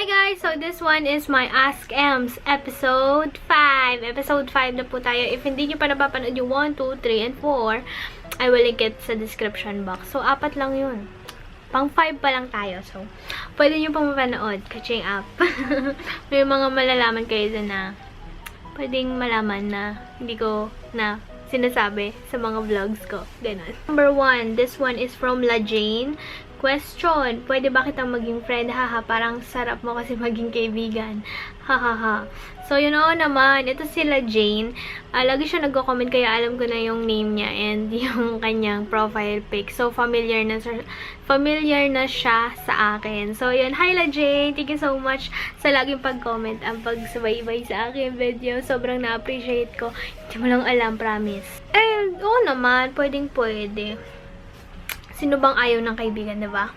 Hi guys! So this one is my Ask Ems episode 5. Episode 5 na po tayo. If hindi nyo pa napapanood yung 1, 2, 3, and 4, I will link it sa description box. So, 4 lang yun. Pang 5 pa lang tayo. So, pwede nyo pang mapanood. Catching up. May mga malalaman kayo dun na pwedeng malaman na hindi ko na sinasabi sa mga vlogs ko. Ganun. Number 1. This one is from La Jane. Question, pwede ba kitang maging friend? Haha, parang sarap mo kasi maging kaibigan. Hahaha. So, you know naman, ito sila Jane. Lagi siya nagko-comment kaya alam ko na yung name niya and yung kanyang profile pic. So, familiar na siya sa akin. So, yun. Hi La Jane! Thank you so much sa laging pag-comment. Ang pagsubaybay sa akin video. Sobrang na-appreciate ko. Hindi mo lang alam, promise. And, oo naman, pwede. Sino bang ayaw ng kaibigan, diba?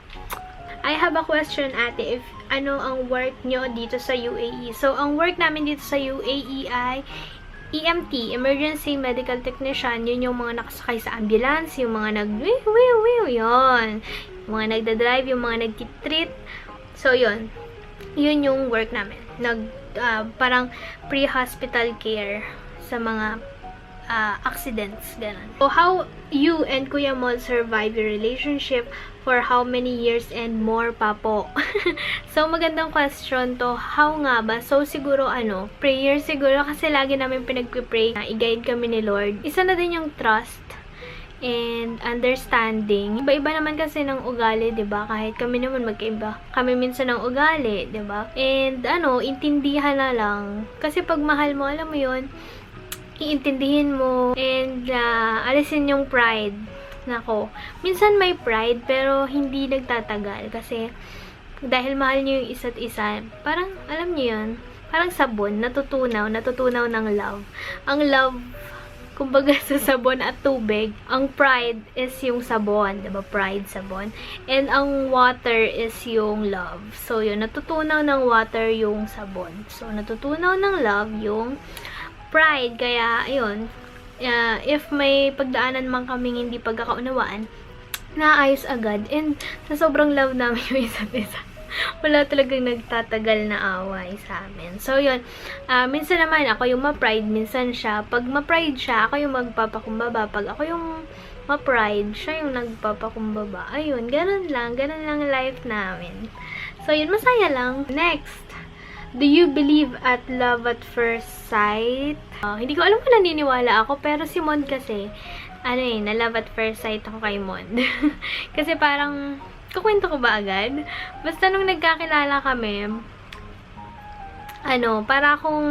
I have a question, ate. If ano ang work nyo dito sa UAE? So, ang work namin dito sa UAE ay EMT, Emergency Medical Technician. Yun yung mga nakasakay sa ambulance, yung mga yun. Yung mga nagdadrive, yung mga nagtitreat. So, yun. Yun yung work namin. Parang pre-hospital care sa mga accidents, ganun. So, how you and Kuya Mon survive your relationship for how many years and more pa po? So, magandang question to. How nga ba? So, siguro prayer siguro kasi lagi namin pinagpipray na i-guide kami ni Lord. Isa na din yung trust and understanding. Iba-iba naman kasi ng ugali, 'di ba? Kahit kami naman magkaiba. Kami minsan ng ugali, 'di ba? And intindihan na lang. Kasi pag mahal mo, alam mo 'yon, iintindihin mo and alisin yung pride. Nako, minsan may pride pero hindi nagtatagal kasi dahil mahal niyo yung isa't isa, parang alam niyo yun, parang sabon, natutunaw ng love. Ang love, kumbaga sa sabon at tubig, ang pride is yung sabon, diba? Pride, sabon. And ang water is yung love. So, yun, natutunaw ng water yung sabon. So, natutunaw ng love yung pride. Kaya, ayun, if may pagdaanan man kaming hindi pagkakaunawaan, naayos agad. And sa sobrang love namin yung isa't isa, wala talagang nagtatagal na away sa amin. So, yun. Minsan naman, ako yung ma-pride, minsan siya. Pag ma-pride siya, ako yung magpapakumbaba. Pag ako yung ma-pride, siya yung nagpapakumbaba. Ayun, ganun lang life namin. So, yun, masaya lang. Next. Do you believe at love at first sight? Hindi ko alam kung naniniwala ako, pero si Mon kasi, na love at first sight ako kay Mon. Kasi parang, kukwento ko ba agad? Basta nung nagkakilala kami, para akong,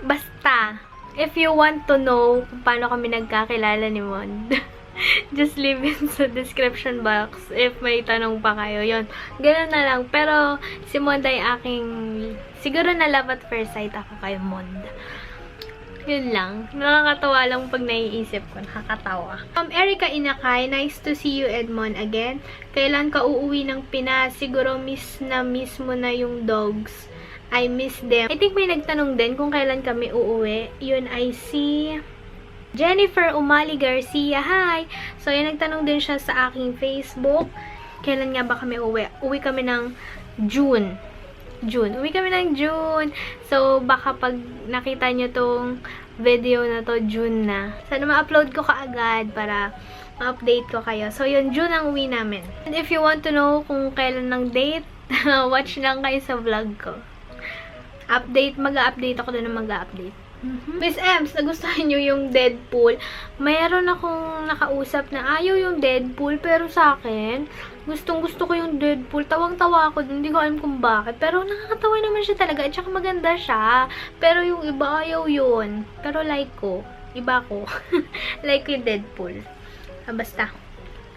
basta, if you want to know kung paano kami nagkakilala ni Mon, just leave it sa description box if may tanong pa kayo. Yun. Ganun na lang. Pero, si Mond ay siguro na love at first sight ako kay Mond. Yun lang. Nakakatawa lang pag naiisip ko. Nakakatawa. Erica Inakay, nice to see you, Edmond, again. Kailan ka uuwi ng Pinas? Siguro miss mo na yung dogs. I miss them. I think may nagtanong din kung kailan kami uuwi. Yun ay si Jennifer Umali Garcia. Hi! So, yun, nagtanong din siya sa aking Facebook. Kailan nga ba kami uwi? Uwi kami ng June. Uwi kami ng June. So, baka pag nakita nyo tong video na to, June na. Sana ma-upload ko kaagad para ma-update ko kayo. So, yun, June ang uwi namin. And if you want to know kung kailan ng date, watch lang kayo sa vlog ko. Mag-update ako doon na mag-update. Miss Ems, nagustuhan nyo yung Deadpool. Mayroon akong nakausap na ayaw yung Deadpool, pero sa akin, gustong-gusto ko yung Deadpool. Tawang-tawa ako, hindi ko alam kung bakit. Pero nakakatawa naman siya talaga. At saka maganda siya. Pero yung iba ayaw yun. Pero like ko. Iba ko. Like yung Deadpool. Basta.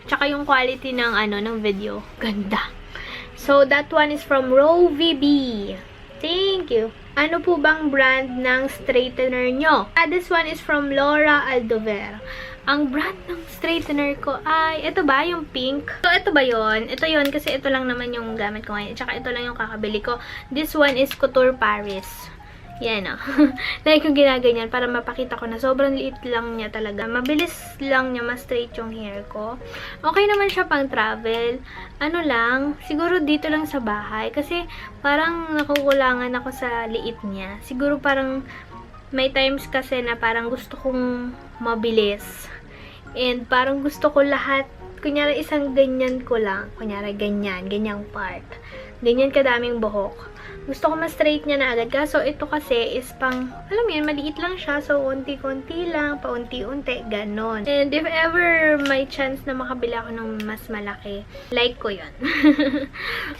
Tsaka yung quality ng video. Ganda. So, that one is from Row VB. Thank you. Ano po bang brand ng straightener nyo? This one is from Laura Aldover. Ang brand ng straightener ko ay, ito ba? Yung pink? So, ito ba yon? Ito yon kasi ito lang naman yung gamit ko ngayon. Tsaka ito lang yung kakabili ko. This one is Couture Paris. Yan o. Like yung ginaganyan para mapakita ko na sobrang liit lang niya talaga. Mabilis lang niya ma-straight yung hair ko. Okay naman siya pang travel. Ano lang, siguro dito lang sa bahay. Kasi parang nakukulangan ako sa liit niya. Siguro parang may times kasi na parang gusto kong mabilis. And parang gusto ko lahat, kunyari isang ganyan ko lang. Kunyari ganyan, ganyang part. Ganyan kadaming buhok. Gusto ko ma-straight niya na agad. Kaso ito kasi is pang, alam mo yun, maliit lang siya. So, unti-kunti lang, paunti-unti, ganon. And if ever may chance na makabili ako ng mas malaki, like ko yun.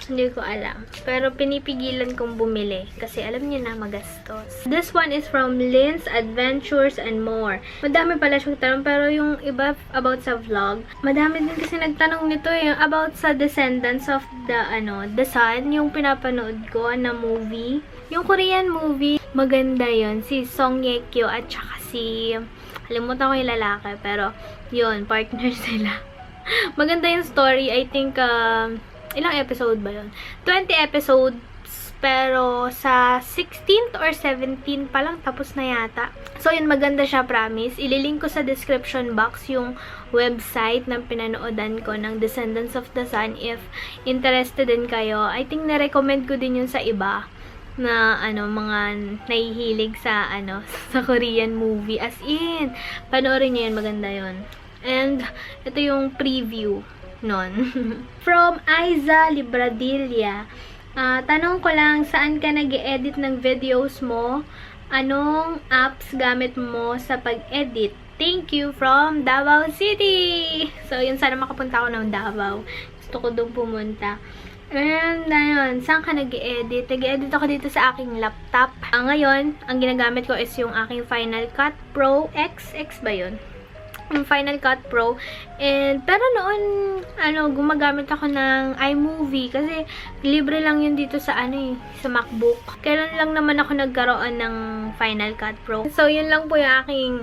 Hindi ko alam. Pero pinipigilan kong bumili. Kasi alam niyo na, magastos. This one is from Lynn's Adventures and More. Madami pala siyang tanong. Pero yung iba about sa vlog, madami din kasi nagtanong nito yung about sa Descendants of the Sun. Yung pinapanood ko na movie. Yung Korean movie, maganda yon. Si Song Ye Kyo at saka si, alimutan ko yung lalaki, pero yun, partner sila. Maganda yung story. I think, ilang episode ba yun? 20 episodes, pero sa 16th or 17 pa lang, tapos na yata. So, yun, maganda siya, promise. Ililink ko sa description box yung website na pinanoodan ko ng Descendants of the Sun if interested din kayo. I think na-recommend ko din yun sa iba na, mga nahihilig sa, sa Korean movie. As in, panoorin nyo yun, maganda yun. And, ito yung preview nun. From Aiza Libradilla. Tanong ko lang, saan ka nag-edit ng videos mo? Anong apps gamit mo sa pag-edit? Thank you from Davao City! So, yun, sana makapunta ako ng Davao. Gusto ko doon pumunta. And, ayun, saan ka nag-edit? Nag-edit ako dito sa aking laptop. Ngayon, ang ginagamit ko is yung aking Final Cut Pro X. X ba yun? Yung Final Cut Pro. And, pero noon, gumagamit ako ng iMovie kasi libre lang yun dito sa, sa MacBook. Kailan lang naman ako nagkaroon ng Final Cut Pro. So, yun lang po yung aking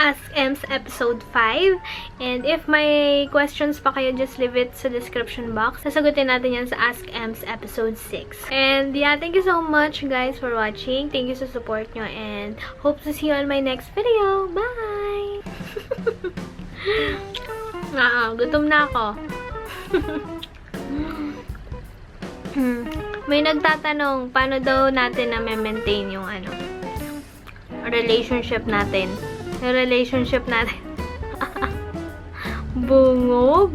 Ask Ems episode 5. And if may questions pa kayo, just leave it sa description box. Sasagutin natin yan sa Ask Ems episode 6. And yeah, thank you so much guys for watching. Thank you sa support nyo and hope to see you on my next video. Bye! Gutom na ako. May nagtatanong, paano daw natin na maintain yung relationship natin. Yung relationship natin. Bungog.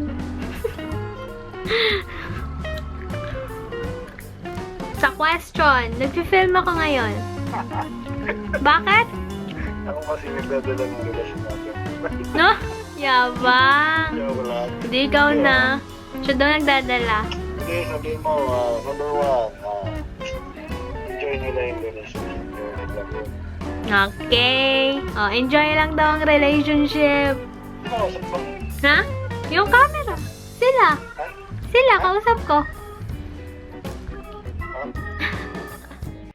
Sa question, nag-film ako ngayon. Bakit? Ako kasi nagdadala ng relasyon natin. No? Yabang. Wala. Hindi ikaw na. Siya daw nagdadala. Hindi, sabihin mo, number 1, enjoy nila yung relationship. Okay. Oh, enjoy lang daw ang relationship. Ha? Yung camera. Sila. Sila, kausap ko.